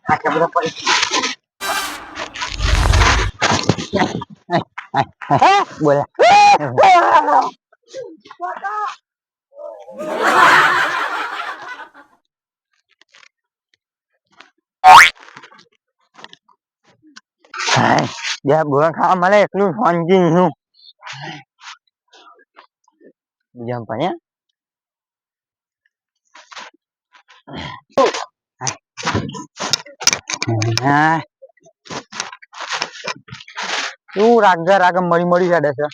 આખા બધા પડી બોલા ગોળા ખાવા મળે એટલું શાંતિ નું બીજા પણ તું રાગા રાગ મળી મળી કાઢે છે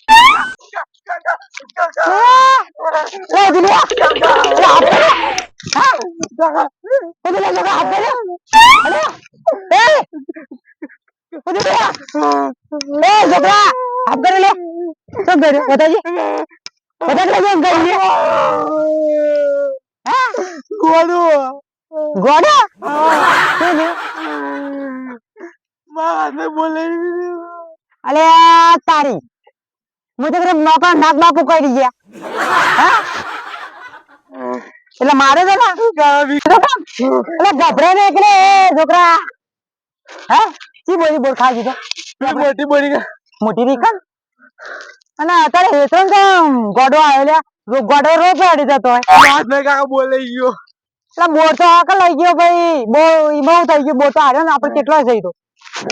અલે તારી મુજે નોકર નાક બાપુ કરી ગયા એટલે મારે તો એટલે ગભરે ને એટલે છોકરા હે કી બોલી બોલ ખાઈ દીધો મોટી બોલી મોટી રીકન અને અત્યારે હેતન તો ગોડો આવ્યો લે ગોડો રોજ પડી જતો હોય વાત મે કાકા બોલ લઈ ગયો એટલે બોર તો આકલ લઈ ગયો ભાઈ બહુ બહુ થઈ ગયો બોર તો આવ્યો ને આપણે કેટલો જઈ તો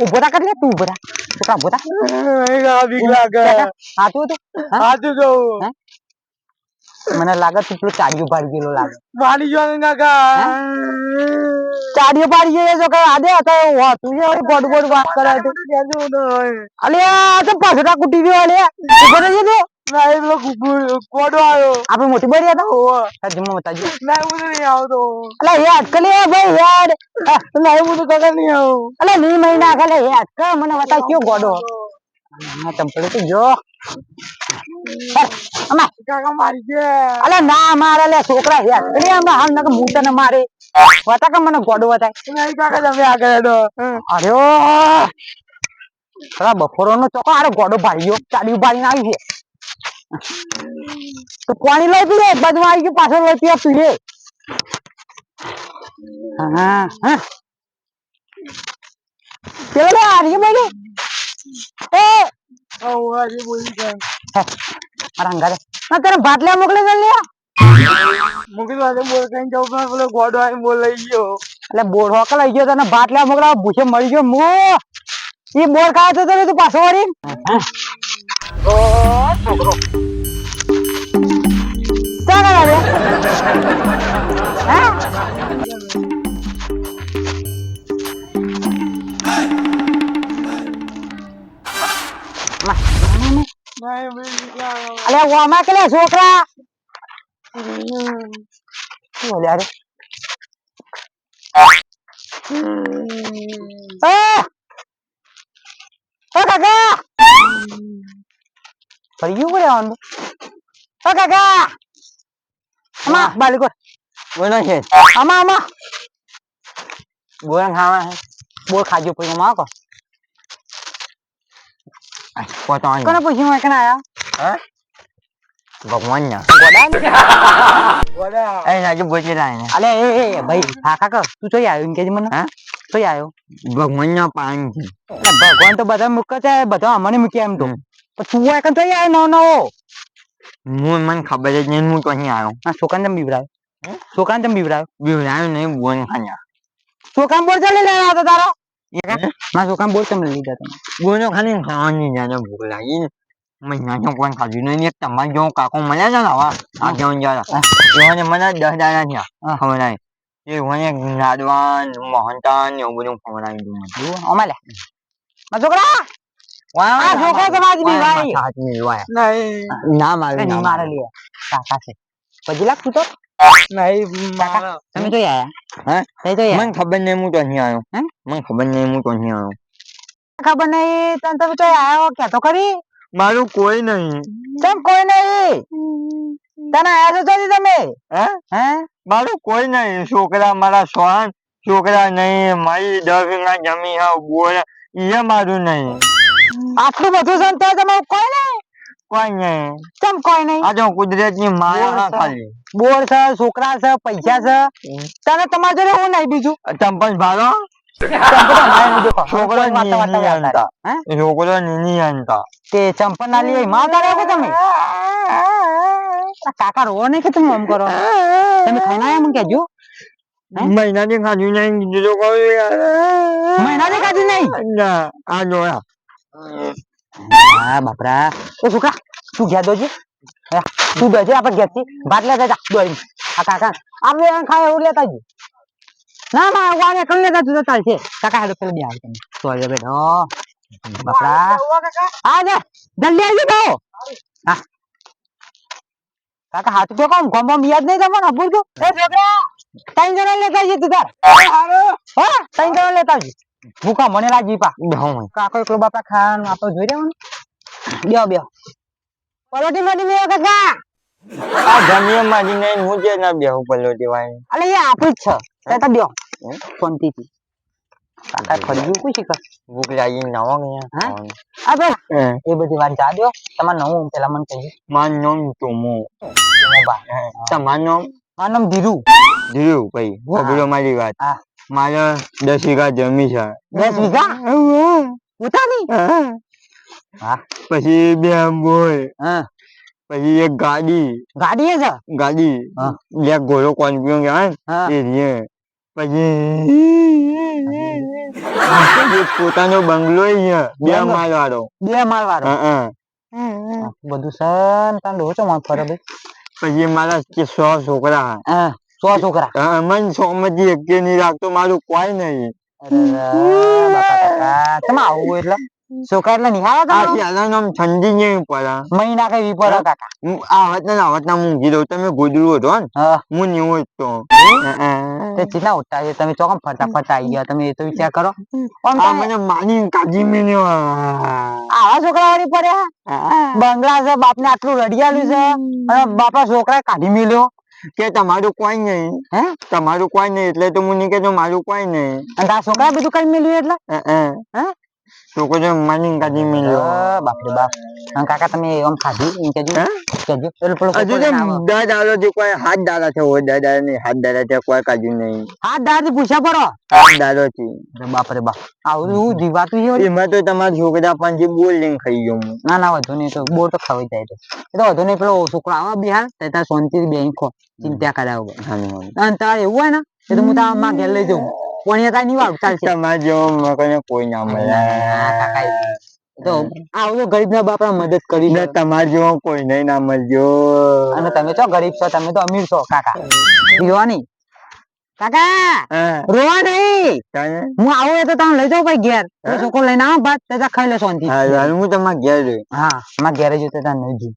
ઉભો તા કરી તું ઉભો તા ઉભો તા બીક લાગે હાચું તો હાચું જો મને લાગે તું પેલું ચાડીઓ પાડી ગયેલો લાગે પાડી ગયો કાકા ચાડીઓ પાડી ગયો જો કે આદે હતા તું જે ગોડ ગોડ વાત કરે તો અલે આ તો પાછા કુટી ગયો અલે ઉભો રહી જો ના એ પેલો ગોડો આવ્યો આપણે મોટી બરી હતા ઓ જમવા બતાજો ના હું નહીં આવતો અલે યાદ કલે ભાઈ યાદ ના હું તો કાકા નહીં આવું અલે ની મહિના કલે યાદ કર મને બતા કયો ગોડો ના ચંપલે તો જો અમા કાકા મારી દે અલે ના મારે લે છોકરા યાદ કરી આમાં હાલ નકે મૂતા ને મારે વતા કે મને ગોડો વતાય નહીં કાકા તમે આગળ હેડો અરે ખરા બફોરો નો ચોકો આરે ગોડો ભાઈ ગયો ચાડી ઉભારીને આવી છે તો પાણી લઈ પીલે બાજુ આવી ગયો પાછળ લઈ પીવા પીલે હા હા ચલો આરી બોલી એ ઓ આરી બોલી કે અરંગા ના તને બાટલા મોકલે દે લે મોકલી વાલે બોલ કઈ જાવ પણ બોલો ગોડો આઈ બોલ લઈ ગયો એટલે બોર હોક લઈ ગયો તને બાટલા મોકલા ભૂસે મળી ગયો મો ઈ બોર ખાય તો તું પાછો વળી ઓ છોકરો ચાલ રે હા અલે ઓમાં કે છોકરા બોલ્યા રે ઓ કાકા ફરી ગયું કરે આંદો ઓ કાકા અમા બાલિકો બોલો છે અમા અમા બોલ ખાવા હે બોલ ખાજો પછી માં કો પોતાની કોને પૂછ્યું મેં કના આયા હે ભગવાન ના ગોડા એ નાજુ બોચી રાય ને અલે એ ભાઈ હા કાકા તું જોઈ આવ્યો કે મને હા જોઈ આવ્યો ભગવાન ના પાન છે ભગવાન તો બધા મુક છે બધા અમને મૂકી એમ તો તું આ કન જોઈ આવ્યો નો હું મને ખબર જ નહીં હું તો અહીં આવ્યો હા છોકરાને તમે બીવરાયો નહીં બોન ખાયા છોકરાને બોલ ચાલે લે આ તો તારો ના છોકરાને બોલ તમે લીધા તમે બોનો ખાલી ખાવાની જાને ભૂખ લાગી મહિના કોણ ખાધું નહીં એક તમારે જો કાકો મળ્યા છે ને હવા આ કેવું જરા એવાને મને 10 દાડા થયા ખવડાય એ મને નાદવાન મોહનતાન એવું બધું ખવડાવી દઉં અમાલે આ છોકરા વાહ છોકરા તમારી બીવાય સાથ મિલવાય નહીં ના મારે નહીં મારે લે કાકા છે પછી લાગ તું તો નહીં મારા તમે તો આયા હે તે તો મને ખબર નહીં હું તો અહીં આવ્યો હે મને ખબર નહીં હું તો અહીં આવ્યો ખબર નહીં તને તમે તો આવ્યો કે તો કરી મારું કોઈ નહીં કેમ કોઈ નહીં તને આયા છો તમે હે હે મારું કોઈ નહીં છોકરા મારા સોન છોકરા નહીં મારી 10 વીઘા જમીન હા બોલ એ મારું નહીં આટલું બધું સંતા તમે કોઈ નહીં કેમ કોઈ નહીં આ જો કુદરતની માયા ખાલી બોર છે છોકરા છે પૈસા છે તને તમારે જોડે હું નહીં બીજું ચંપલ ભાડો છોકરો નીની આનતા છોકરો નીની આનતા તે ચંપલ ના લઈ માં તારે કે તમે કાકા રો ને કે તમે આમ કરો તમે ખાઈ ના એમ કેજો મહિના થી ખાધું નહીં બીજો કોઈ મહિના થી ખાધું નહીં ના આ જોયા હા બાપરા એ છોકરા તું ગયા દોજી તું બેજે આપણે ઘેર થી ભાત લેતા જા દોડી આ કાકા આપણે ખાય એવું લેતા જ ના ના વાને કણ લેતા તું ચાલશે કાકા હેડો પેલો બે આવે તમે સોરી બેઠો બાપરા આ ને જલ્દી આવજો તો હા કાકા હાથ તો કોમ ગોમ યાદ નહીં તમને અબુર તો એ છોકરા ત્રણ જણા લેતા આવજે તું તાર હા ત્રણ જણા લેતા આવજે ભૂખા મને લાગી પા કાકો એકલો બાપા ખાવાનું આપણે જોઈ રહેવાનું બેહો બેહો પલોટી મોટી મેં કાકા આ જમીએ મારી નહીં હું જે ના બેહું પલોટી વાય અલે એ આપું જ છે તે બેહો શાંતિથી કાકા ફરી ગયું પૂછી કર ભૂખ લાગી નવો ગયા હા અબે એ બધી વાત જા દો તમાર નવું પેલા મને કહી માર નામ ટોમો બા તમાર નામ ધીરુ ધીરુ ભાઈ બોલો મારી વાત હા મારે 10 વીઘા જમી છે 10 વીઘા ઉતાની હા પછી બે બોય હા પછી એક ગાડી ગાડી છે ગાડી એક ઘોડો કોન્ફિયન કહેવાય એ રે પછી પોતાનો બંગલો બે માળ વાળો હા બધું સન તાન રોચો માં ફરે ભાઈ પછી મારા 100 છોકરા હા 100 છોકરા હા મન સોમજી એક કે નહીં રાખતો મારું કોઈ નહીં અરે બાપા કાકા તમે આવું એટલે છોકરા એટલે નિહાળા કરો આ નામ ઠંડી નહીં પડે મહિના કઈ વિપર કાકા આવત ના મૂંગી દઉં તમે ગોદડું હતો ને હું નહીં તો તે ચીલા ઉઠા છે તમે ચોકમ ફટાફટ આવી ગયા તમે એ તો વિચાર કરો આ મને માની કાજી મેલ્યો આવા છોકરા વાળી પડ્યા બંગલા છે બાપને આટલું રડિયાલું છે અને બાપા છોકરા કાઢી મેલ્યો કે તમારું કોઈ નહીં હે તમારું કોઈ નહીં એટલે તો હું નહીં કે મારું કોઈ નહીં અને આ છોકરા બધું કઈ મેલ્યું એટલે હે છોકરો માની કાઢી મેલ્યો બાપરે બાપ કાકા તમે આમ ખાધી કેજો હજુ દાદ આલો છે કોઈ હાથ દાડા છે હોય દાદા નહીં હાથ દાડા છે કોઈ કાઢ્યું નહીં હાથ દાડા પૂછ્યા પડો હાથ દાડો છે બાપરે બાપ આવું જીવાતું છે એમાં તો તમારા છોકરા પણ જે બોલ લઈને ખાઈ ગયો ના ના વધુ નહીં તો બોર તો ખાવી જાય તો એ તો વધુ નહીં પેલો છોકરો આવે બિહાર ત્યાં શાંતિ બેંક ખો ચિંતા કરાવ અને તારે એવું હોય ને એ તો હું તારા માં ઘેર લઈ જાઉં કોણી કાઈ નહીં વાળું ચાલશે તમારે જો મકને કોઈ ના મળે કાકા તો આવો ગરીબ ના બાપા મદદ કરી ને તમારે જો કોઈ નહીં ના મળજો અને તમે છો ગરીબ છો તમે તો અમીર છો કાકા પીવાની કાકા રોવા નહીં હું આવું તો તમે લઈ જાઉં ભાઈ ઘેર છોકરો લઈને આવો ભાત તે ખાઈ લે શાંતિ હું તમારા ઘેર જોઈ હા મારા ઘેરે જો તે નહીં જોઈ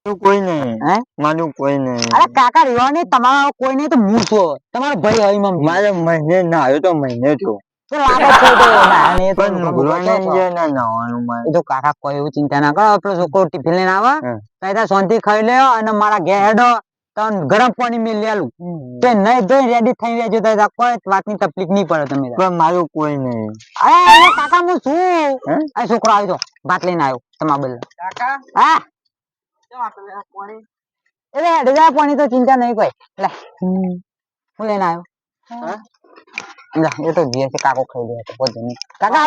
કોઈ નહીં હે મારું કોઈ નહીં અરે કાકા રેવાની તમારો કોઈ નહીં તો હું છું તમારો ભાઈ હોય મમ્મી મારે મહિને ના આવ્યો તો મહિને થયો તો લાગે છે તો ના ને પણ ભગવાન જે ના નાવાનું માં તો કાકા કોઈ એવું ચિંતા ના કરો આપણો છોકરો ટિફિન લઈને આવે તો શાંતિ ખાઈ લ્યો અને મારા ઘેર હેડો તન ગરમ પાણી મેં લેલું તે નહીં જોઈ રેડી થઈ રહેજો તો કોઈ વાતની તકલીફ નહીં પડે તમે પણ મારું કોઈ નહીં અરે કાકા હું છું આ છોકરો આવ્યો તો ભાત લઈને આવ્યો તમારા બદલે કાકા હા પાણી તો ચિંતા નહીં કોઈ લે હું લઈને આવ્યો એ તો જે છે કાકો ખાઈ લે બધું નહીં કાકા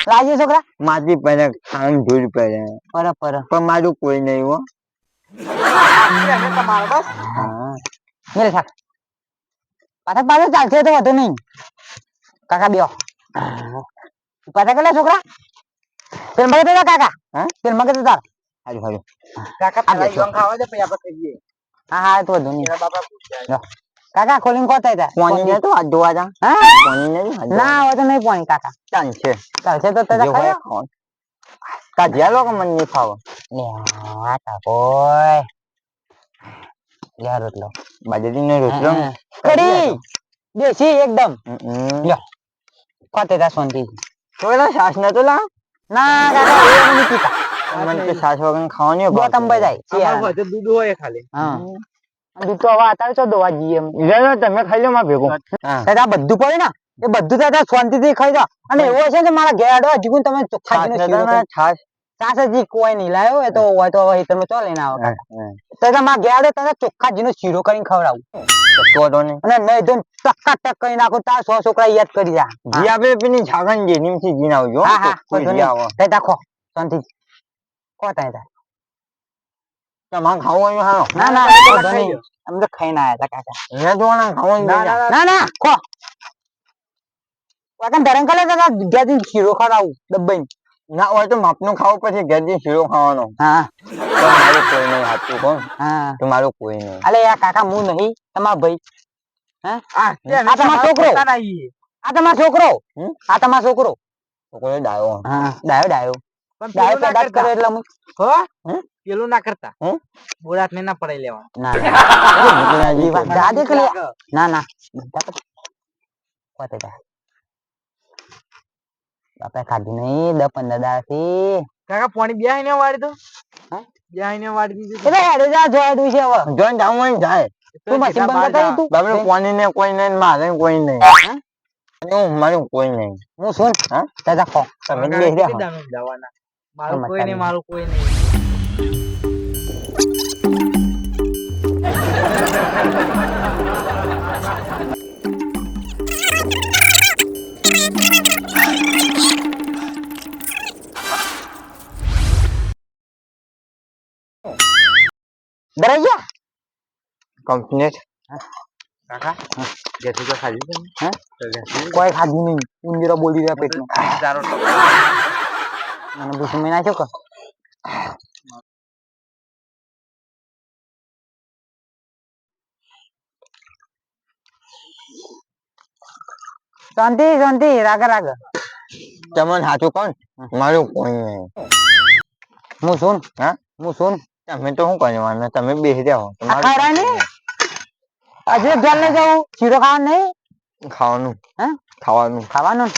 લાગી છોકરા માટી પડે ખાંડ ધૂળ પડે પણ મારું કોઈ નહીં હો મેરે સાથ પાછા ચાલશે તો વધુ નહીં કાકા બેહો પાછા કેટલા છોકરા પેલ મગે તો કાકા પેલ મગે તો તાર હાજો હાજો કાકા પેલા ઈવન ખાવા દે પછી આપણે ખાઈએ હા હા તો વધુ નહીં કાકા ખોલીને કોતા હતા પાણી ને તો આ ધોવા જા હા પાણી નહીં ના હવે તો નહીં પાણી કાકા ચાલશે તો તને ખાયો કા જેલો કે મને નહીં ખાવ લે આ કાકોય લે રોટલો બાજરીનો રોટલો કડી દેશી એકદમ લ્યો કોતે તા શાંતિ થોડા સાસ ન તો લા ના કાકા એ નહીં પીતા મને તો સાસ વગર ખાવાની બહુ તંબાઈ જાય અમાર બધે દૂધ હોય ખાલી હા દૂધ તો હવે અત્યારે તો દોવા જઈએ એમ તમે ખાઈ લો માં ભેગો આ બધું પડે ને એ બધું તો શાંતિથી ખાઈ જાવ અને એવો છે કે મારા ઘેર હજી તમે છાસ સાસજી કોઈ નહીં લાયો એ તો હોય તો હવે તમે ચો લઈને આવો તો તમારા ઘેર તને ચોખ્ખા જીનો શીરો કરીને ખવડાવું તો ને અને નહીં તો ટક્કા કરી નાખું તાર 100 છોકરા યાદ કરી જા જી આપણે પેલી છાગન જે નીમથી જીન આવજો કોઈ જી આવો તે તાખો શાંતિ કો તાય તા તમાર ખાવું હા ના ના અમે તો ખાઈને આયા તા કાકા એ જોવાના ખાવું ના ના કો વાકન ધરમ કલે તો ગેજી શીરો ખવડાવું ડબ્બાઈ ના હોય તો માપનું ખાવું પછી ગેજી શીરો ખાવાનો હા તમારું કોઈ નહીં હાચું કોણ હા તમારું કોઈ નહીં અલે યા કાકા હું નહીં તમાર ભાઈ હે આ તમારો છોકરો આ તમારો છોકરો આ તમારો છોકરો છોકરો ડાયો હા ડાયો ડાયો પેદા કરે એટલે હું હો પેલું ના કરતા બોરાત ને ના પડાઈ લેવા ના જી વાત દાદે કે ના ના કોતે તા બાપે ખાધું નહીં 10-15 દાથી કાકા પાણી બેહીને વાડી દો હે બેહીને વાડી દીધું એટલે હેડે જા જોય દઉં છે હવે જોન જાવું જાય તું મશીન બંધ કરી તું બાપરે પાણી ને કોઈ નહીં મારે કોઈ નહીં હે હું મારું કોઈ નહીં હું સુન હા દાદા ખો તમે બેહી રહ્યા જવાના મારું કોઈ નહીં મારું કોઈ નહીં ડરાયા કમ્પ્લીટ કાકા જેથી તો ખાલી છે હે કોઈ ખાધી નહીં ઇન્દિરા બોલી રહ્યા પેટમાં તારો મને પૂછું મેં નાખ્યો કો શાંતિ શાંતિ રાગ રાગ તમને સાચું કોણ મારું કોઈ નહીં હું સુન હા હું સુન તમે તો શું કરવાના તમે બેસી જાઓ ખારા ને આજે ઘર લઈ જાઉં શીરો ખાવાનું નહીં ખાવાનું હે ખાવાનું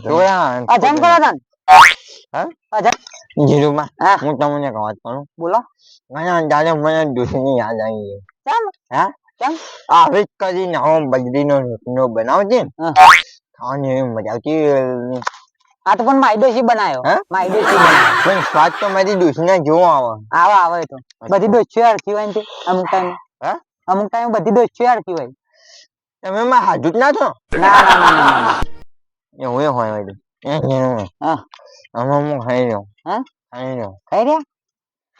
તો યાર અજમ કરો તન હે અજમ જીરુમાં હું તમને એક વાત કરું બોલો મને દાદા મને દુશ્મની યાદ આવી ગઈ કેમ હે કેમ આવી કરીને હું બજરીનો રોટલો બનાવજે ખાવાની એવી મજા આવતી આ તો પણ માઈડોસી બનાવ્યો હે માઈડોસી બનાવ્યો પણ સ્વાદ તો મારી દુશ્મના જેવો આવે તો બધી દોસ્તી હરખી હોય ને અમુક ટાઈમ બધી દોસ્તી હરખી હોય તમે માં હાજુ ના છો ના એવું હોય હા હું ખાઈ રહ્યો હા ખાઈ રહ્યા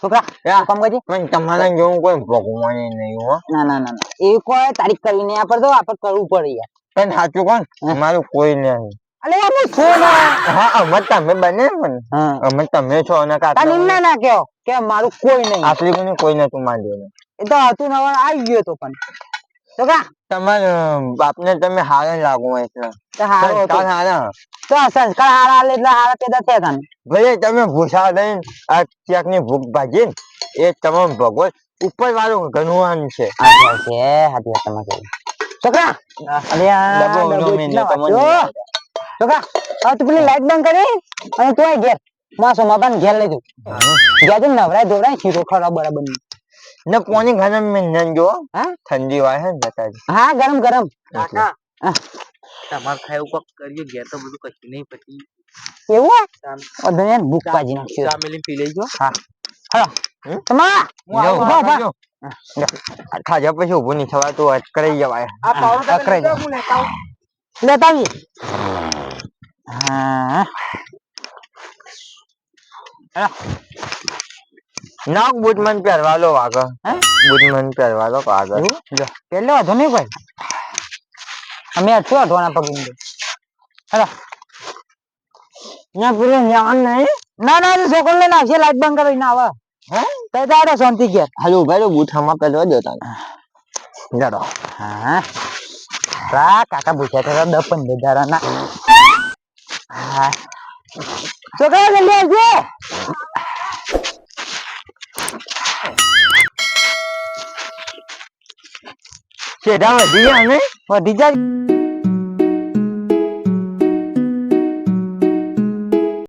છોકરા કામ કરજે મને તમારા જેવું કોઈ ભગવાન નહીં હો ના એ કોઈ તારીખ કરી નહીં આપણે કરવું પડે યાર પણ સાચું કોણ મારું કોઈ નહીં અલે અમે છો ના હા અમે તમે બને પણ અમે તમે છો ને કાકા તને ના કયો કે મારું કોઈ નહીં આટલી કોને કોઈ નતું માંડ્યો એ તો હતું નવા આવી ગયો તો પણ છોકરા તમારા બાપને તમે હારે લાગો એટલે તો હારો તો હારા તો સંસ્કાર હારા એટલે હારા પેદા થયા તને ભલે તમે ભૂસા દઈને આ ચેકની ભૂખ ભાજી એ તમામ ભગવાન ઉપર વાળું ગણવાનું છે હાથી તમારે છોકરા છોકરા હવે તું પેલી લાઈટ બંધ કરી અને તું ઘેર માસો માપાને ઘેર લઈ જવું ઘેર નવરાય ધોવરાય શીરો ખરા બરાબર ને પાણી ગરમ મેં જો હા ઠંડી વાય હે ને હા ગરમ કાકા તમાર ખાય ઉપર કર્યો ઘેર તો બધું કશું નહીં પછી એવું અધને ભૂખ પાજી નાખ્યો ચામેલી પી લેજો હા હાલો તમારા ખાજા પછી ઉભું નહીં થવા તો અટકરાઈ જવાય આ પાવડર અટકરાઈ જાય હું લેતા આવી હા નાક બુટ મન પહેરવા લો આગળ હે બુટ મન પહેરવા લો આગળ જો પેલે વાંધો નહીં ભાઈ અમે અટકો અઢવાના પગી હાલો ના પૂરે ન્યાન નહીં ના છોકરો લઈને આવશે લાઈટ બંધ કરીને આવે હે તે દાડો શાંતિ ગયા હાલો ભાઈ બુટ હમા પહેરવા દો તને જાડો હા કાકા પૂછ્યા હતા 10-15 દાડાના હા છોકરા જલ્દી આવજો સેડા વધી ગયા ને વધી જાય